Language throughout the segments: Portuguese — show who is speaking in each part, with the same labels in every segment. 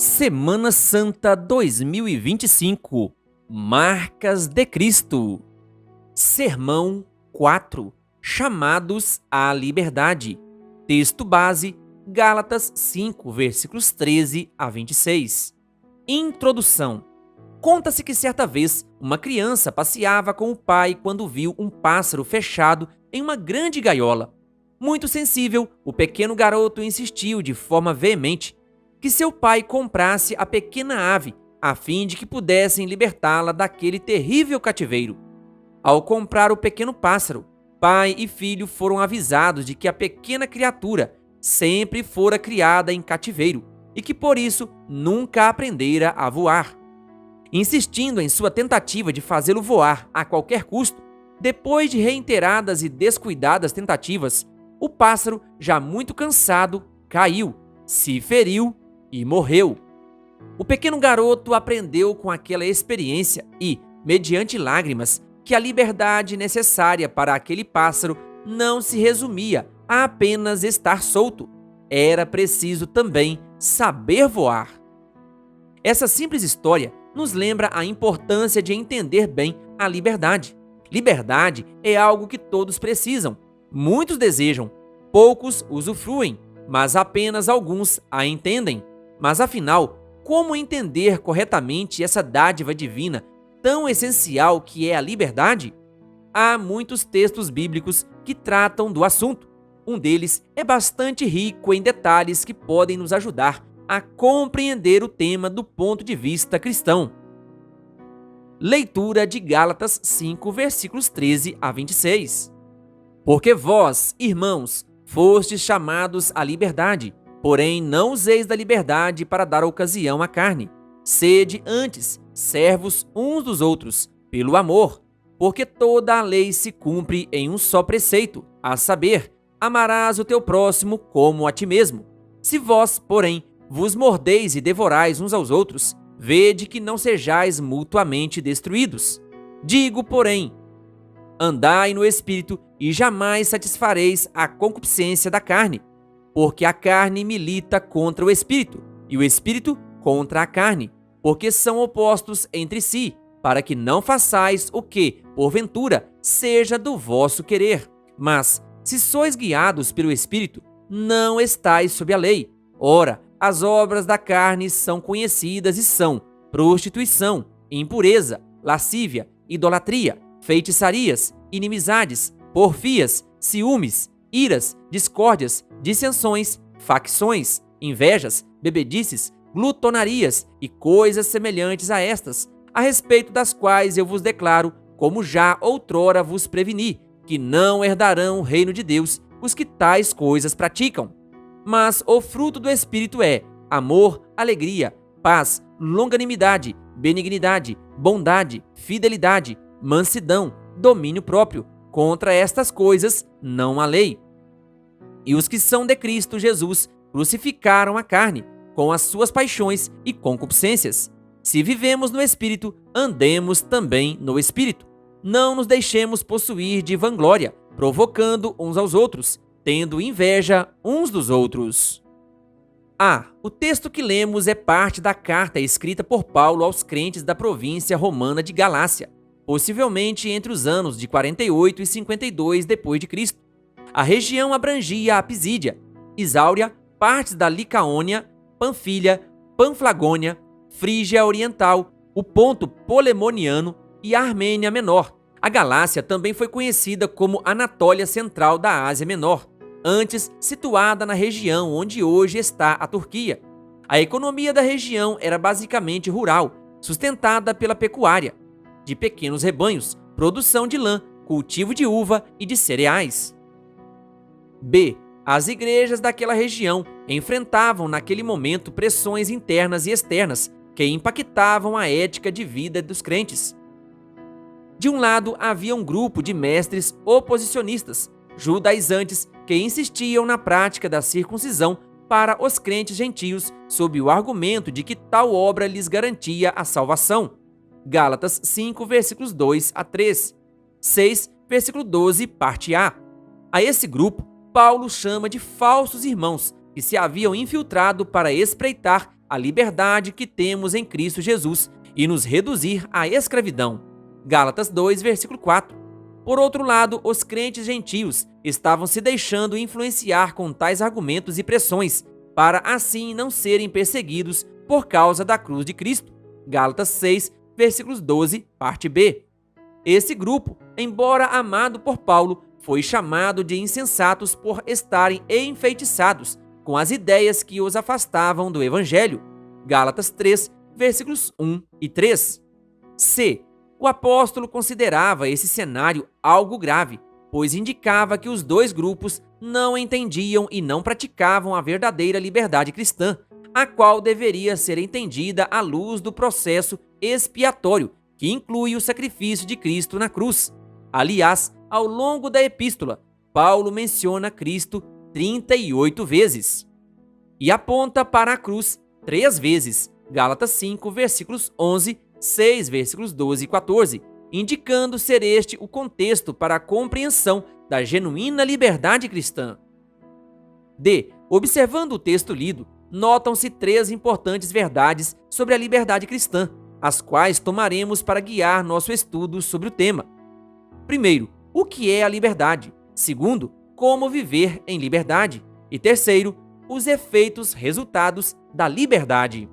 Speaker 1: Semana Santa 2025 Marcas de Cristo. Sermão 4 Chamados à Liberdade. Texto base: Gálatas 5, versículos 13 a 26. Introdução. Conta-se que certa vez uma criança passeava com o pai quando viu um pássaro fechado em uma grande gaiola. Muito sensível, o pequeno garoto insistiu de forma veemente que seu pai comprasse a pequena ave, a fim de que pudessem libertá-la daquele terrível cativeiro. Ao comprar o pequeno pássaro, pai e filho foram avisados de que a pequena criatura sempre fora criada em cativeiro e que por isso nunca aprendera a voar. Insistindo em sua tentativa de fazê-lo voar a qualquer custo, depois de reiteradas e descuidadas tentativas, o pássaro, já muito cansado, caiu, se feriu e morreu. O pequeno garoto aprendeu com aquela experiência e, mediante lágrimas, que a liberdade necessária para aquele pássaro não se resumia a apenas estar solto. Era preciso também saber voar. Essa simples história nos lembra a importância de entender bem a liberdade. Liberdade é algo que todos precisam, muitos desejam, poucos usufruem, mas apenas alguns a entendem. Mas afinal, como entender corretamente essa dádiva divina tão essencial que é a liberdade? Há muitos textos bíblicos que tratam do assunto. Um deles é bastante rico em detalhes que podem nos ajudar a compreender o tema do ponto de vista cristão. Leitura de Gálatas 5, versículos 13 a 26. Porque vós, irmãos, fostes chamados à liberdade, porém não useis da liberdade para dar ocasião à carne. Sede antes servos uns dos outros, pelo amor, porque toda a lei se cumpre em um só preceito, a saber, amarás o teu próximo como a ti mesmo. Se vós, porém, vos mordeis e devorais uns aos outros, vede que não sejais mutuamente destruídos. Digo, porém, andai no Espírito e jamais satisfareis a concupiscência da carne, porque a carne milita contra o Espírito, e o Espírito contra a carne, porque são opostos entre si, para que não façais o que, porventura, seja do vosso querer. Mas, se sois guiados pelo Espírito, não estais sob a lei. Ora, as obras da carne são conhecidas e são prostituição, impureza, lascívia, idolatria, feitiçarias, inimizades, porfias, ciúmes, iras, discórdias, dissensões, facções, invejas, bebedices, glutonarias e coisas semelhantes a estas, a respeito das quais eu vos declaro, como já outrora vos preveni, que não herdarão o reino de Deus os que tais coisas praticam. Mas o fruto do Espírito é amor, alegria, paz, longanimidade, benignidade, bondade, fidelidade, mansidão, domínio próprio. Contra estas coisas não há lei. E os que são de Cristo Jesus crucificaram a carne, com as suas paixões e concupiscências. Se vivemos no Espírito, andemos também no Espírito. Não nos deixemos possuir de vanglória, provocando uns aos outros, tendo inveja uns dos outros. O texto que lemos é parte da carta escrita por Paulo aos crentes da província romana de Galácia, possivelmente entre os anos de 48 e 52 d.C. A região abrangia a Pisídia, Isáuria, partes da Licaônia, Panfilha, Panflagônia, Frígia Oriental, o Ponto Polemoniano e a Armênia Menor. A Galácia também foi conhecida como Anatólia Central da Ásia Menor, antes situada na região onde hoje está a Turquia. A economia da região era basicamente rural, sustentada pela pecuária, de pequenos rebanhos, produção de lã, cultivo de uva e de cereais. As igrejas daquela região enfrentavam naquele momento pressões internas e externas que impactavam a ética de vida dos crentes. De um lado, havia um grupo de mestres oposicionistas, judaizantes, que insistiam na prática da circuncisão para os crentes gentios, sob o argumento de que tal obra lhes garantia a salvação. Gálatas 5, versículos 2 a 3. 6, versículo 12, parte A. A esse grupo, Paulo chama de falsos irmãos, que se haviam infiltrado para espreitar a liberdade que temos em Cristo Jesus e nos reduzir à escravidão. Gálatas 2, versículo 4. Por outro lado, os crentes gentios estavam se deixando influenciar com tais argumentos e pressões, para assim não serem perseguidos por causa da cruz de Cristo. Gálatas 6, versículos 12, parte B. Esse grupo, embora amado por Paulo, foi chamado de insensatos por estarem enfeitiçados com as ideias que os afastavam do Evangelho. Gálatas 3, versículos 1 e 3. C. O apóstolo considerava esse cenário algo grave, pois indicava que os dois grupos não entendiam e não praticavam a verdadeira liberdade cristã, a qual deveria ser entendida à luz do processo expiatório, que inclui o sacrifício de Cristo na cruz. Aliás, ao longo da epístola, Paulo menciona Cristo 38 vezes e aponta para a cruz 3 vezes, Gálatas 5, versículos 11, 6, versículos 12 e 14, indicando ser este o contexto para a compreensão da genuína liberdade cristã. D. Observando o texto lido, notam-se 3 importantes verdades sobre a liberdade cristã, as quais tomaremos para guiar nosso estudo sobre o tema. Primeiro, o que é a liberdade? Segundo, como viver em liberdade? E terceiro, os efeitos resultados da liberdade.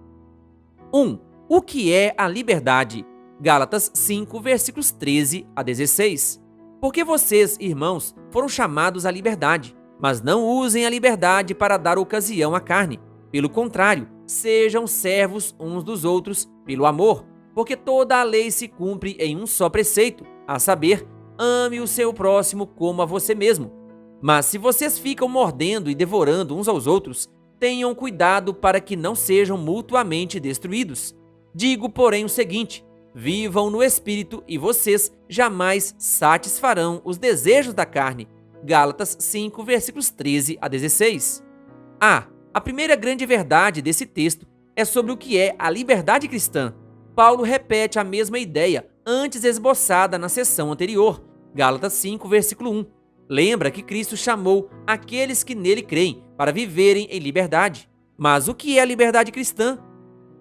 Speaker 1: 1. O que é a liberdade? Gálatas 5, versículos 13 a 16. Porque vocês, irmãos, foram chamados à liberdade, mas não usem a liberdade para dar ocasião à carne. Pelo contrário, sejam servos uns dos outros pelo amor, porque toda a lei se cumpre em um só preceito, a saber, ame o seu próximo como a você mesmo. Mas se vocês ficam mordendo e devorando uns aos outros, tenham cuidado para que não sejam mutuamente destruídos. Digo, porém, o seguinte: vivam no Espírito e vocês jamais satisfarão os desejos da carne. Gálatas 5, versículos 13 a 16. A primeira grande verdade desse texto é sobre o que é a liberdade cristã. Paulo repete a mesma ideia antes esboçada na sessão anterior, Gálatas 5, versículo 1. Lembra que Cristo chamou aqueles que nele creem para viverem em liberdade. Mas o que é a liberdade cristã?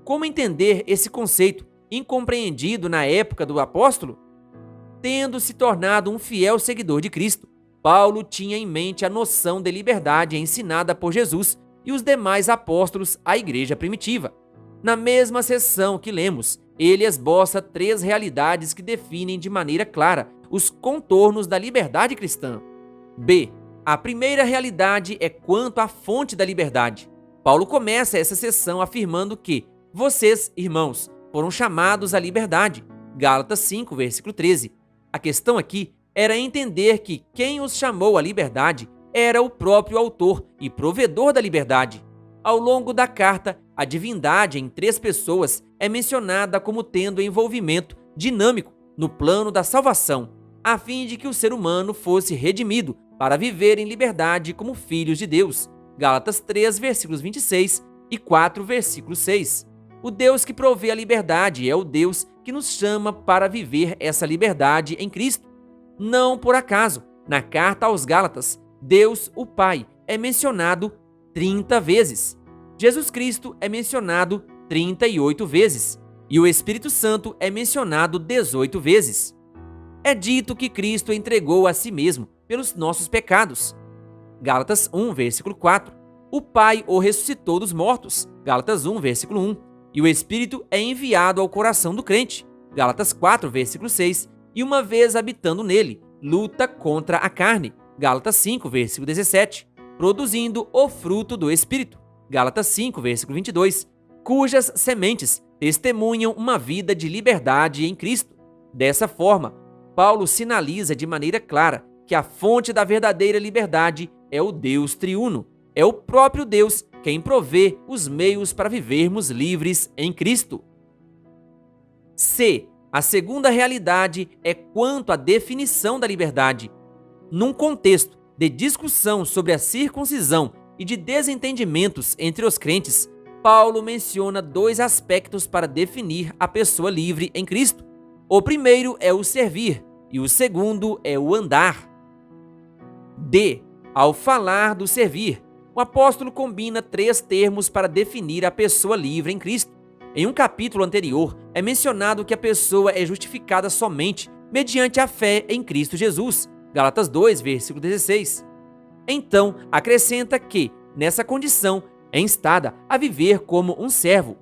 Speaker 1: Como entender esse conceito incompreendido na época do apóstolo? Tendo se tornado um fiel seguidor de Cristo, Paulo tinha em mente a noção de liberdade ensinada por Jesus e os demais apóstolos à igreja primitiva. Na mesma seção que lemos, ele esboça 3 realidades que definem de maneira clara os contornos da liberdade cristã. B. A primeira realidade é quanto à fonte da liberdade. Paulo começa essa seção afirmando que vocês, irmãos, foram chamados à liberdade. Gálatas 5, versículo 13. A questão aqui era entender que quem os chamou à liberdade era o próprio autor e provedor da liberdade. Ao longo da carta, a divindade em 3 pessoas é mencionada como tendo envolvimento dinâmico no plano da salvação, a fim de que o ser humano fosse redimido para viver em liberdade como filhos de Deus. Gálatas 3, versículos 26 e 4, versículo 6. O Deus que provê a liberdade é o Deus que nos chama para viver essa liberdade em Cristo. Não por acaso, na carta aos Gálatas, Deus, o Pai, é mencionado 30 vezes. Jesus Cristo é mencionado 38 vezes. E o Espírito Santo é mencionado 18 vezes. É dito que Cristo entregou a si mesmo pelos nossos pecados. Gálatas 1, versículo 4. O Pai o ressuscitou dos mortos. Gálatas 1, versículo 1. E o Espírito é enviado ao coração do crente. Gálatas 4, versículo 6. E uma vez habitando nele, luta contra a carne. Gálatas 5, versículo 17. Produzindo o fruto do Espírito. Gálatas 5, versículo 22. Cujas sementes testemunham uma vida de liberdade em Cristo. Dessa forma, Paulo sinaliza de maneira clara que a fonte da verdadeira liberdade é o Deus triuno. É o próprio Deus quem provê os meios para vivermos livres em Cristo. C. A segunda realidade é quanto à definição da liberdade. Num contexto de discussão sobre a circuncisão e de desentendimentos entre os crentes, Paulo menciona 2 aspectos para definir a pessoa livre em Cristo. O primeiro é o servir e o segundo é o andar. D. Ao falar do servir, O apóstolo combina 3 termos para definir a pessoa livre em Cristo. Em um capítulo anterior, é mencionado que a pessoa é justificada somente mediante a fé em Cristo Jesus. Gálatas 2, versículo 16. Então, acrescenta que, nessa condição, é instada a viver como um servo.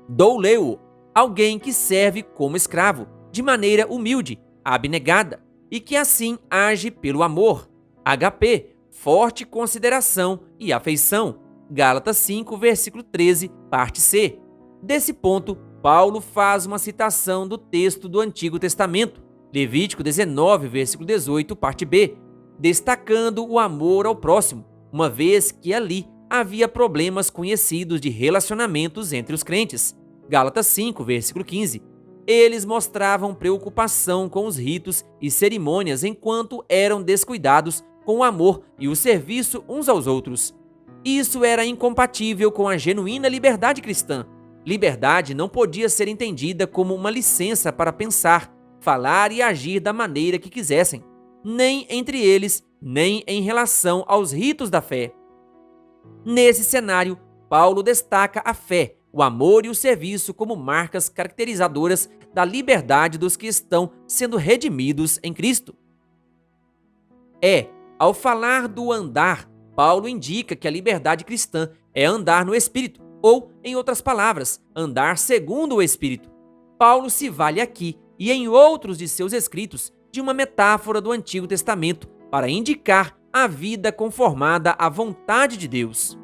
Speaker 1: Douleu, alguém que serve como escravo, de maneira humilde, abnegada, e que assim age pelo amor. HP, forte consideração e afeição. Gálatas 5, versículo 13, parte C. Desse ponto, Paulo faz uma citação do texto do Antigo Testamento, Levítico 19, versículo 18, parte B, destacando o amor ao próximo, uma vez que ali havia problemas conhecidos de relacionamentos entre os crentes. Gálatas 5, versículo 15. Eles mostravam preocupação com os ritos e cerimônias enquanto eram descuidados com o amor e o serviço uns aos outros. Isso era incompatível com a genuína liberdade cristã. Liberdade não podia ser entendida como uma licença para pensar, falar e agir da maneira que quisessem, nem entre eles, nem em relação aos ritos da fé. Nesse cenário, Paulo destaca a fé, o amor e o serviço como marcas caracterizadoras da liberdade dos que estão sendo redimidos em Cristo. Ao falar do andar, Paulo indica que a liberdade cristã é andar no Espírito, ou, em outras palavras, andar segundo o Espírito. Paulo se vale aqui e em outros de seus escritos de uma metáfora do Antigo Testamento para indicar a vida conformada à vontade de Deus.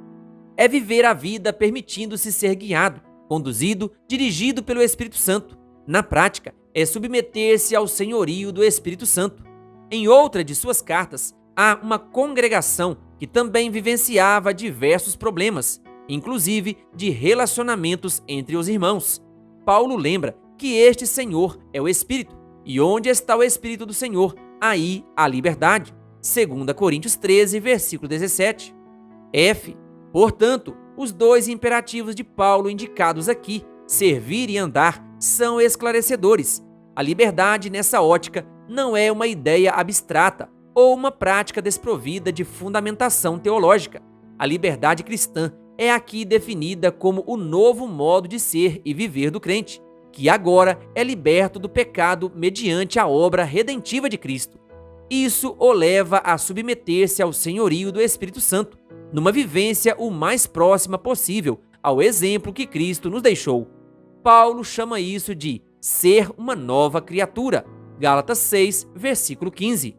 Speaker 1: É viver a vida permitindo-se ser guiado, conduzido, dirigido pelo Espírito Santo. Na prática, é submeter-se ao senhorio do Espírito Santo. Em outra de suas cartas, há uma congregação que também vivenciava diversos problemas, inclusive de relacionamentos entre os irmãos. Paulo lembra que este Senhor é o Espírito, e onde está o Espírito do Senhor, aí há liberdade. 2 Coríntios 13, versículo 17. Portanto, os 2 imperativos de Paulo indicados aqui, servir e andar, são esclarecedores. A liberdade nessa ótica não é uma ideia abstrata ou uma prática desprovida de fundamentação teológica. A liberdade cristã é aqui definida como o novo modo de ser e viver do crente, que agora é liberto do pecado mediante a obra redentiva de Cristo. Isso o leva a submeter-se ao senhorio do Espírito Santo, numa vivência o mais próxima possível ao exemplo que Cristo nos deixou. Paulo chama isso de ser uma nova criatura. Gálatas 6, versículo 15.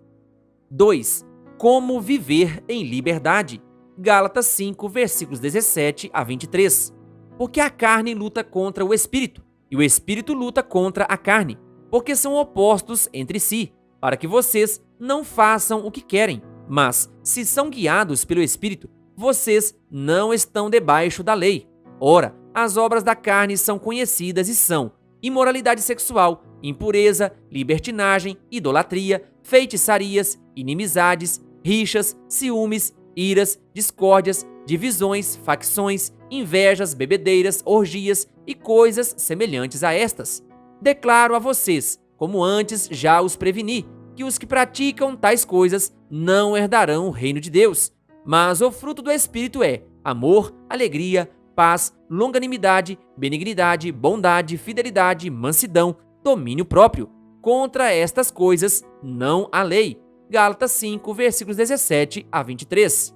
Speaker 1: 2. Como viver em liberdade. Gálatas 5, versículos 17 a 23. Porque a carne luta contra o Espírito, e o Espírito luta contra a carne, porque são opostos entre si, para que vocês não façam o que querem. Mas, se são guiados pelo Espírito, vocês não estão debaixo da lei. Ora, as obras da carne são conhecidas e são imoralidade sexual, impureza, libertinagem, idolatria, feitiçarias, inimizades, rixas, ciúmes, iras, discórdias, divisões, facções, invejas, bebedeiras, orgias e coisas semelhantes a estas. Declaro a vocês, como antes já os preveni, que os que praticam tais coisas não herdarão o reino de Deus. Mas o fruto do Espírito é amor, alegria, paz, longanimidade, benignidade, bondade, fidelidade, mansidão, domínio próprio. Contra estas coisas não há lei. Gálatas 5, versículos 17 a 23.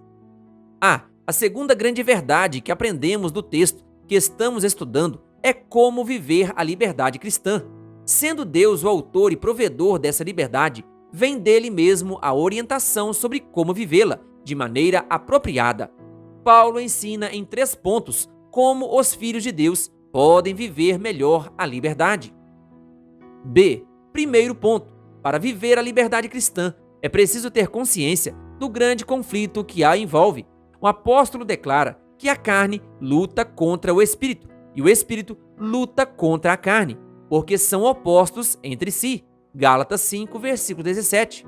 Speaker 1: A segunda grande verdade que aprendemos do texto que estamos estudando é como viver a liberdade cristã. Sendo Deus o autor e provedor dessa liberdade, vem dele mesmo a orientação sobre como vivê-la de maneira apropriada. Paulo ensina em 3 pontos como os filhos de Deus podem viver melhor a liberdade. Primeiro ponto: para viver a liberdade cristã, é preciso ter consciência do grande conflito que a envolve. O apóstolo declara que a carne luta contra o Espírito e o Espírito luta contra a carne, porque são opostos entre si. Gálatas 5, versículo 17.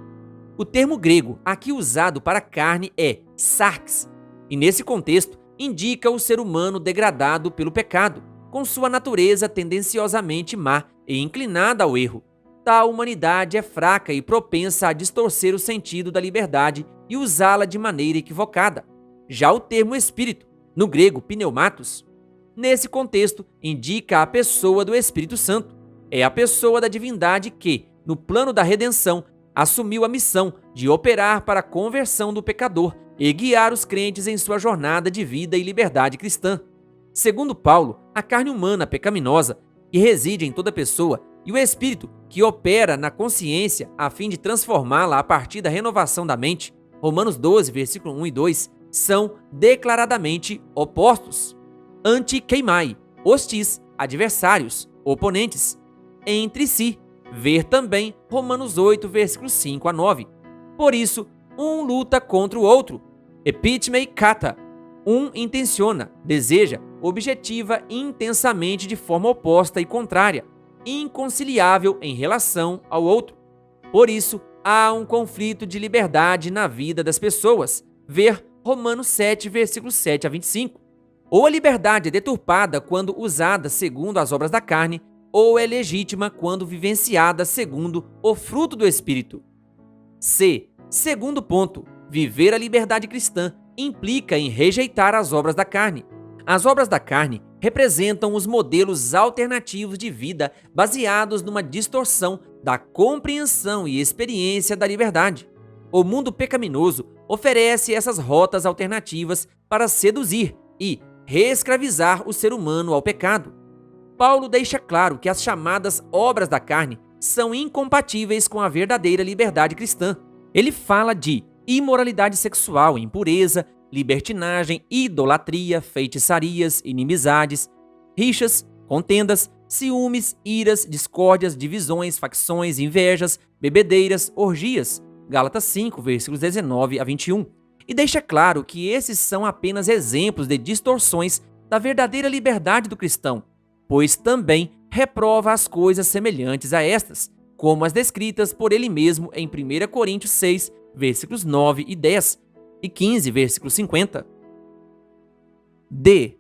Speaker 1: O termo grego aqui usado para carne é sarx, e nesse contexto indica o ser humano degradado pelo pecado, com sua natureza tendenciosamente má e inclinada ao erro. Tal humanidade é fraca e propensa a distorcer o sentido da liberdade e usá-la de maneira equivocada. Já o termo espírito, no grego pneumatos, nesse contexto indica a pessoa do Espírito Santo. É a pessoa da divindade que, no plano da redenção, assumiu a missão de operar para a conversão do pecador e guiar os crentes em sua jornada de vida e liberdade cristã. Segundo Paulo, a carne humana pecaminosa, que reside em toda pessoa, e o espírito, que opera na consciência a fim de transformá-la a partir da renovação da mente, Romanos 12, versículo 1 e 2, são declaradamente opostos. Anti-queimai, hostis, adversários, oponentes, entre si. Ver também Romanos 8, versículos 5 a 9. Por isso, um luta contra o outro. Epitmei kata. Um intenciona, deseja, objetiva intensamente de forma oposta e contrária, inconciliável em relação ao outro. Por isso, há um conflito de liberdade na vida das pessoas. Ver Romanos 7, versículos 7 a 25. Ou a liberdade é deturpada quando usada segundo as obras da carne, ou é legítima quando vivenciada segundo o fruto do Espírito. C. Segundo ponto, viver a liberdade cristã implica em rejeitar as obras da carne. As obras da carne representam os modelos alternativos de vida baseados numa distorção da compreensão e experiência da liberdade. O mundo pecaminoso oferece essas rotas alternativas para seduzir e reescravizar o ser humano ao pecado. Paulo deixa claro que as chamadas obras da carne são incompatíveis com a verdadeira liberdade cristã. Ele fala de imoralidade sexual, impureza, libertinagem, idolatria, feitiçarias, inimizades, rixas, contendas, ciúmes, iras, discórdias, divisões, facções, invejas, bebedeiras, orgias. Gálatas 5, versículos 19 a 21. E deixa claro que esses são apenas exemplos de distorções da verdadeira liberdade do cristão, pois também reprova as coisas semelhantes a estas, como as descritas por ele mesmo em 1 Coríntios 6, versículos 9 e 10, e 15, versículo 50. D.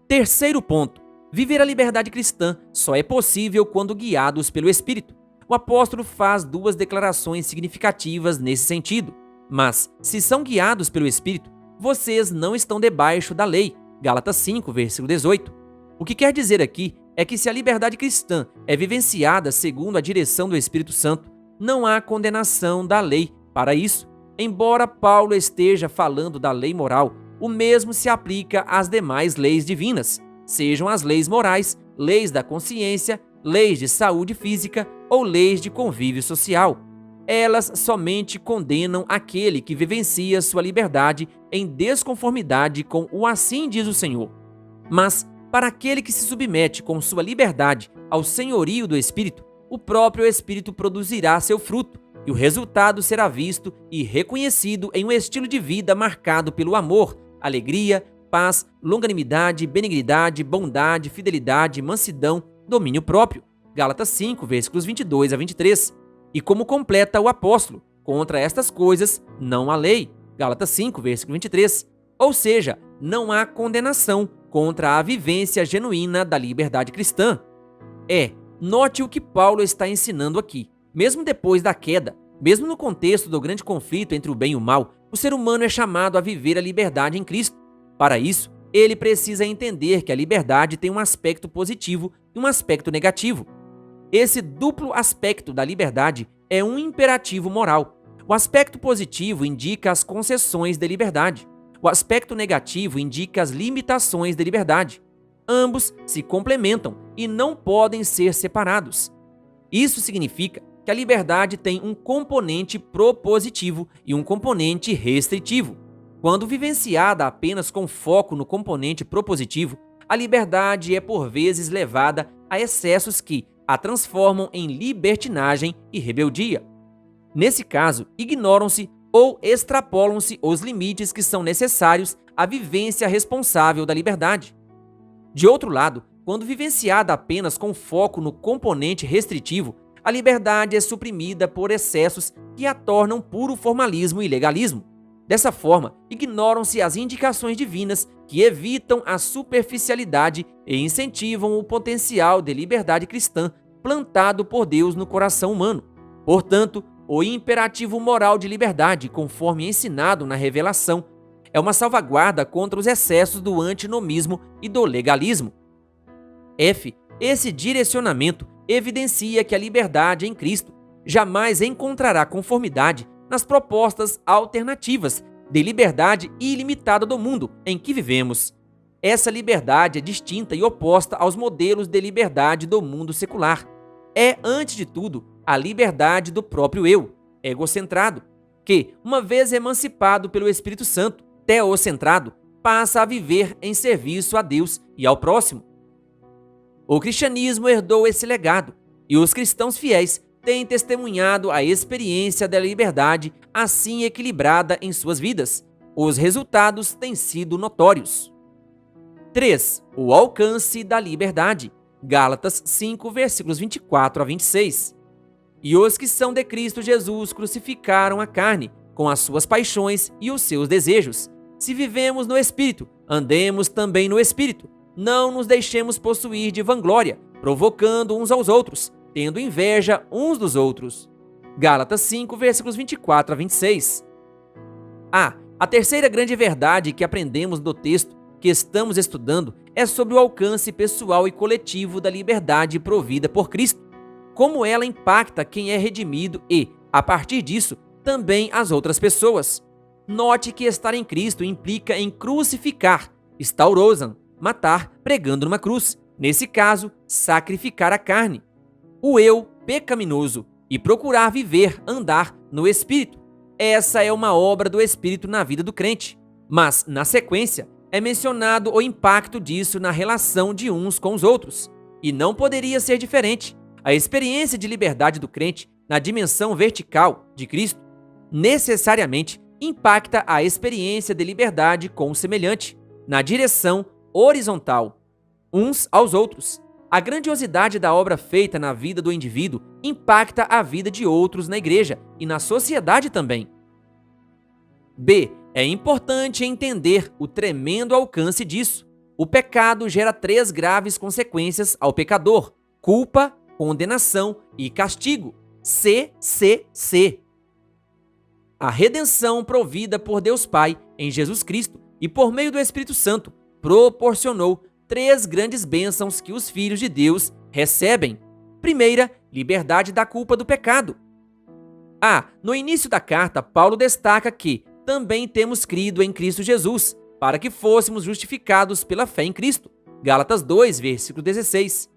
Speaker 1: Terceiro ponto. Viver a liberdade cristã só é possível quando guiados pelo Espírito. O apóstolo faz duas declarações significativas nesse sentido. Mas, se são guiados pelo Espírito, vocês não estão debaixo da lei. Gálatas 5, versículo 18. O que quer dizer aqui é que se a liberdade cristã é vivenciada segundo a direção do Espírito Santo, não há condenação da lei para isso. Embora Paulo esteja falando da lei moral, o mesmo se aplica às demais leis divinas, sejam as leis morais, leis da consciência, leis de saúde física ou leis de convívio social. Elas somente condenam aquele que vivencia sua liberdade em desconformidade com o assim diz o Senhor. Mas, para aquele que se submete com sua liberdade ao senhorio do Espírito, o próprio Espírito produzirá seu fruto, e o resultado será visto e reconhecido em um estilo de vida marcado pelo amor, alegria, paz, longanimidade, benignidade, bondade, fidelidade, mansidão, domínio próprio. Gálatas 5, versículos 22 a 23. E como completa o apóstolo, contra estas coisas não há lei. Gálatas 5, versículo 23. Ou seja, não há condenação contra a vivência genuína da liberdade cristã. Note o que Paulo está ensinando aqui. Mesmo depois da queda, mesmo no contexto do grande conflito entre o bem e o mal, o ser humano é chamado a viver a liberdade em Cristo. Para isso, ele precisa entender que a liberdade tem um aspecto positivo e um aspecto negativo. Esse duplo aspecto da liberdade é um imperativo moral. O aspecto positivo indica as concessões da liberdade. O aspecto negativo indica as limitações da liberdade. Ambos se complementam e não podem ser separados. Isso significa que a liberdade tem um componente propositivo e um componente restritivo. Quando vivenciada apenas com foco no componente propositivo, a liberdade é por vezes levada a excessos que a transformam em libertinagem e rebeldia. Nesse caso, ignoram-se ou extrapolam-se os limites que são necessários à vivência responsável da liberdade. De outro lado, quando vivenciada apenas com foco no componente restritivo, a liberdade é suprimida por excessos que a tornam puro formalismo e legalismo. Dessa forma, ignoram-se as indicações divinas que evitam a superficialidade e incentivam o potencial de liberdade cristã plantado por Deus no coração humano. Portanto, o imperativo moral de liberdade, conforme ensinado na revelação, é uma salvaguarda contra os excessos do antinomismo e do legalismo. F. Esse direcionamento evidencia que a liberdade em Cristo jamais encontrará conformidade nas propostas alternativas de liberdade ilimitada do mundo em que vivemos. Essa liberdade é distinta e oposta aos modelos de liberdade do mundo secular. É, antes de tudo, a liberdade do próprio eu, egocentrado, que, uma vez emancipado pelo Espírito Santo, teocentrado, passa a viver em serviço a Deus e ao próximo. O cristianismo herdou esse legado, e os cristãos fiéis têm testemunhado a experiência da liberdade assim equilibrada em suas vidas. Os resultados têm sido notórios. 3. O alcance da liberdade. Gálatas 5, versículos 24 a 26. E os que são de Cristo Jesus crucificaram a carne, com as suas paixões e os seus desejos. Se vivemos no Espírito, andemos também no Espírito. Não nos deixemos possuir de vanglória, provocando uns aos outros, tendo inveja uns dos outros. Gálatas 5, versículos 24 a 26. A terceira grande verdade que aprendemos do texto que estamos estudando é sobre o alcance pessoal e coletivo da liberdade provida por Cristo, como ela impacta quem é redimido e, a partir disso, também as outras pessoas. Note que estar em Cristo implica em crucificar, staurosan, matar pregando numa cruz, nesse caso, sacrificar a carne, o eu pecaminoso, e procurar viver, andar no Espírito. Essa é uma obra do Espírito na vida do crente, mas, na sequência, é mencionado o impacto disso na relação de uns com os outros, e não poderia ser diferente. A experiência de liberdade do crente na dimensão vertical de Cristo necessariamente impacta a experiência de liberdade com o semelhante, na direção horizontal, uns aos outros. A grandiosidade da obra feita na vida do indivíduo impacta a vida de outros na igreja e na sociedade também. B. É importante entender o tremendo alcance disso. O pecado gera 3 graves consequências ao pecador: culpa, condenação e castigo. C. A redenção provida por Deus Pai em Jesus Cristo e por meio do Espírito Santo proporcionou 3 grandes bênçãos que os filhos de Deus recebem. Primeira, liberdade da culpa do pecado. No início da carta, Paulo destaca que também temos crido em Cristo Jesus, para que fôssemos justificados pela fé em Cristo. Gálatas 2, versículo 16.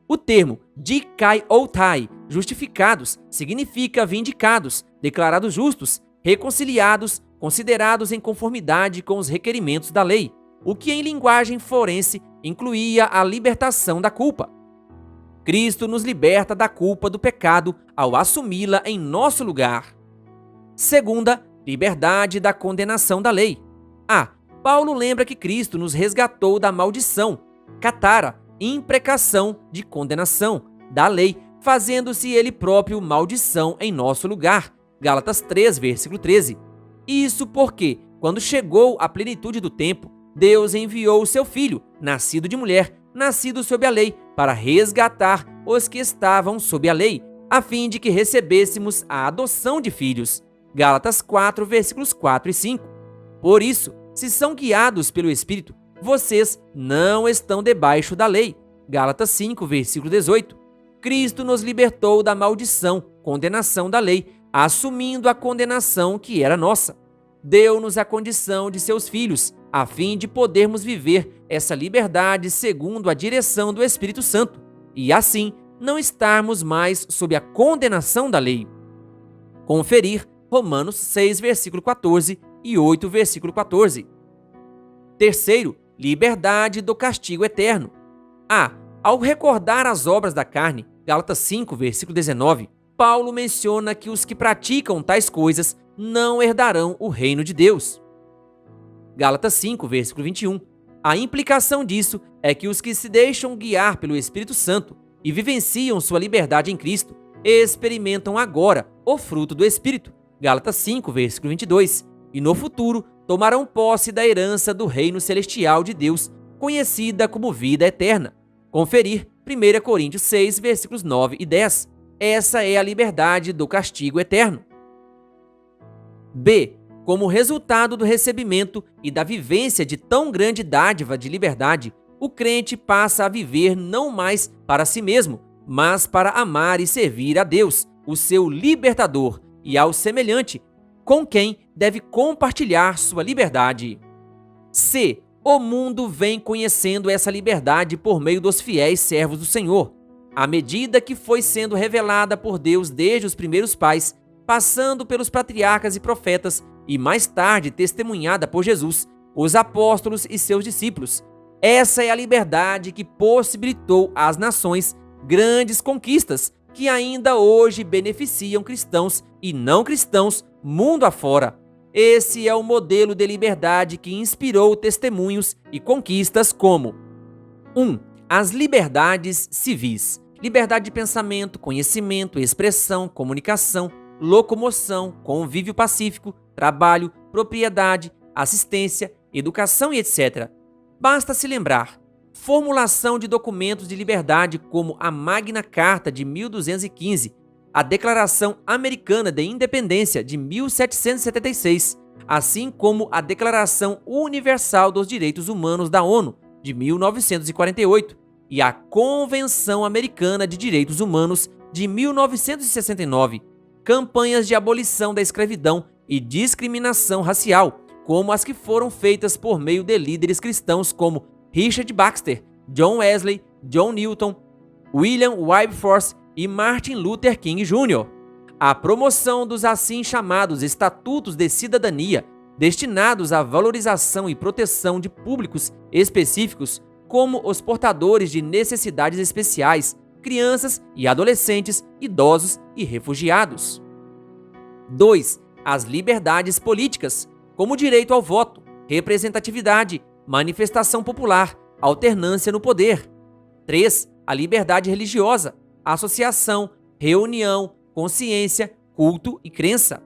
Speaker 1: O termo dikaioutai, justificados, significa vindicados, declarados justos, reconciliados, considerados em conformidade com os requerimentos da lei, o que em linguagem forense incluía a libertação da culpa. Cristo nos liberta da culpa do pecado ao assumi-la em nosso lugar. Segunda, liberdade da condenação da lei. Paulo lembra que Cristo nos resgatou da maldição, catara, imprecação de condenação, da lei, fazendo-se ele próprio maldição em nosso lugar. Gálatas 3, versículo 13. Isso porque, quando chegou a plenitude do tempo, Deus enviou o seu Filho, nascido de mulher, nascido sob a lei, para resgatar os que estavam sob a lei, a fim de que recebêssemos a adoção de filhos. Gálatas 4, versículos 4 e 5. Por isso, se são guiados pelo Espírito, vocês não estão debaixo da lei. Gálatas 5, versículo 18. Cristo nos libertou da maldição, condenação da lei, assumindo a condenação que era nossa. Deu-nos a condição de seus filhos, a fim de podermos viver essa liberdade segundo a direção do Espírito Santo, e assim não estarmos mais sob a condenação da lei. Conferir Romanos 6, versículo 14 e 8, versículo 14. Terceiro, liberdade do castigo eterno. Ao recordar as obras da carne, Gálatas 5, versículo 19, Paulo menciona que os que praticam tais coisas não herdarão o reino de Deus. Gálatas 5, versículo 21. A implicação disso é que os que se deixam guiar pelo Espírito Santo e vivenciam sua liberdade em Cristo experimentam agora o fruto do Espírito. Gálatas 5, versículo 22. E no futuro tomarão posse da herança do reino celestial de Deus, conhecida como vida eterna. Conferir 1 Coríntios 6, versículos 9 e 10. Essa é a liberdade do castigo eterno. B. Como resultado do recebimento e da vivência de tão grande dádiva de liberdade, o crente passa a viver não mais para si mesmo, mas para amar e servir a Deus, o seu libertador, e ao semelhante, com quem deve compartilhar sua liberdade. C. O mundo vem conhecendo essa liberdade por meio dos fiéis servos do Senhor, à medida que foi sendo revelada por Deus desde os primeiros pais, passando pelos patriarcas e profetas, e mais tarde testemunhada por Jesus, os apóstolos e seus discípulos. Essa é a liberdade que possibilitou às nações grandes conquistas que ainda hoje beneficiam cristãos e não cristãos mundo afora. Esse é o modelo de liberdade que inspirou testemunhos e conquistas como 1. As liberdades civis. Liberdade de pensamento, conhecimento, expressão, comunicação, locomoção, convívio pacífico, trabalho, propriedade, assistência, educação e etc. Basta se lembrar, formulação de documentos de liberdade como a Magna Carta de 1215, a Declaração Americana de Independência de 1776, assim como a Declaração Universal dos Direitos Humanos da ONU de 1948 e a Convenção Americana de Direitos Humanos de 1969, campanhas de abolição da escravidão e discriminação racial, como as que foram feitas por meio de líderes cristãos como Richard Baxter, John Wesley, John Newton, William Wilberforce e Martin Luther King Jr. A promoção dos assim chamados Estatutos de Cidadania, destinados à valorização e proteção de públicos específicos, como os portadores de necessidades especiais, crianças e adolescentes, idosos e refugiados. 2. As liberdades políticas, como direito ao voto, representatividade, manifestação popular, alternância no poder. 3. A liberdade religiosa, associação, reunião, consciência, culto e crença.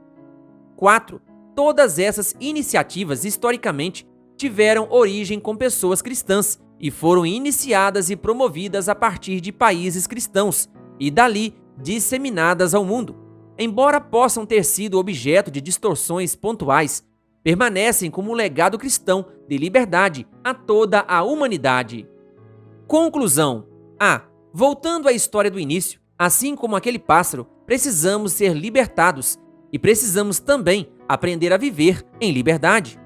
Speaker 1: 4. Todas essas iniciativas, historicamente, tiveram origem com pessoas cristãs e foram iniciadas e promovidas a partir de países cristãos e dali disseminadas ao mundo. Embora possam ter sido objeto de distorções pontuais, permanecem como um legado cristão de liberdade a toda a humanidade. Conclusão. A. Voltando à história do início, assim como aquele pássaro, precisamos ser libertados e precisamos também aprender a viver em liberdade.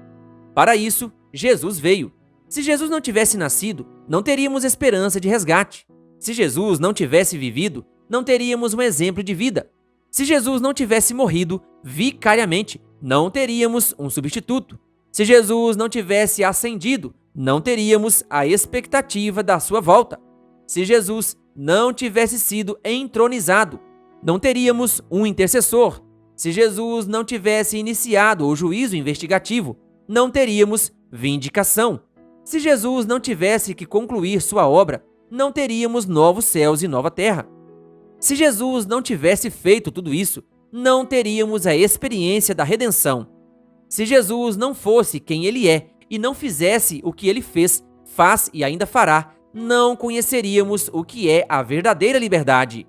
Speaker 1: Para isso, Jesus veio. Se Jesus não tivesse nascido, não teríamos esperança de resgate. Se Jesus não tivesse vivido, não teríamos um exemplo de vida. Se Jesus não tivesse morrido vicariamente, não teríamos um substituto. Se Jesus não tivesse ascendido, não teríamos a expectativa da sua volta. Se Jesus não tivesse sido entronizado, não teríamos um intercessor. Se Jesus não tivesse iniciado o juízo investigativo, não teríamos vindicação. Se Jesus não tivesse que concluir sua obra, não teríamos novos céus e nova terra. Se Jesus não tivesse feito tudo isso, não teríamos a experiência da redenção. Se Jesus não fosse quem ele é e não fizesse o que ele fez, faz e ainda fará, não conheceríamos o que é a verdadeira liberdade.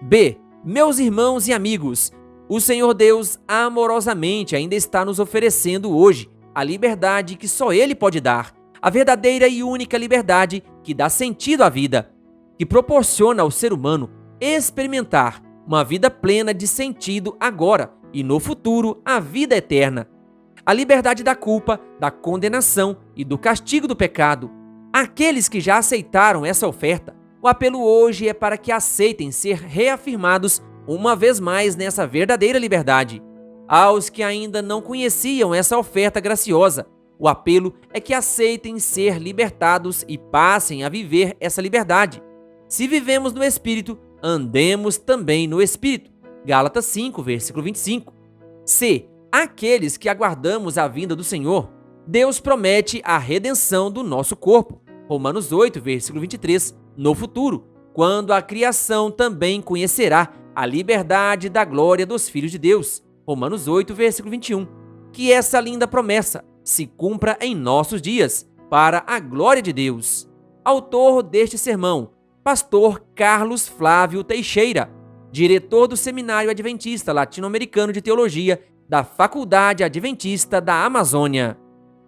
Speaker 1: B. Meus irmãos e amigos, o Senhor Deus amorosamente ainda está nos oferecendo hoje a liberdade que só Ele pode dar, a verdadeira e única liberdade que dá sentido à vida, que proporciona ao ser humano experimentar uma vida plena de sentido agora e no futuro a vida eterna. A liberdade da culpa, da condenação e do castigo do pecado. Aqueles que já aceitaram essa oferta, o apelo hoje é para que aceitem ser reafirmados uma vez mais nessa verdadeira liberdade. Aos que ainda não conheciam essa oferta graciosa, o apelo é que aceitem ser libertados e passem a viver essa liberdade. Se vivemos no Espírito, andemos também no Espírito. Gálatas 5, versículo 25. C. Aqueles que aguardamos a vinda do Senhor, Deus promete a redenção do nosso corpo. Romanos 8, versículo 23. No futuro, quando a criação também conhecerá a liberdade da glória dos filhos de Deus. Romanos 8, versículo 21. Que essa linda promessa se cumpra em nossos dias, para a glória de Deus. Autor deste sermão, Pastor Carlos Flávio Teixeira, diretor do Seminário Adventista Latino-Americano de Teologia da Faculdade Adventista da Amazônia.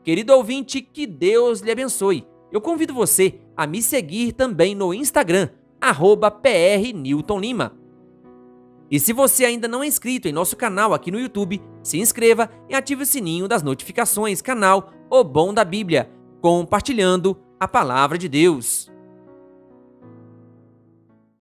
Speaker 1: Querido ouvinte, que Deus lhe abençoe. Eu convido você a me seguir também no Instagram, @PRNewtonLima. E se você ainda não é inscrito em nosso canal aqui no YouTube, se inscreva e ative o sininho das notificações, canal O Bom da Bíblia, compartilhando a Palavra de Deus.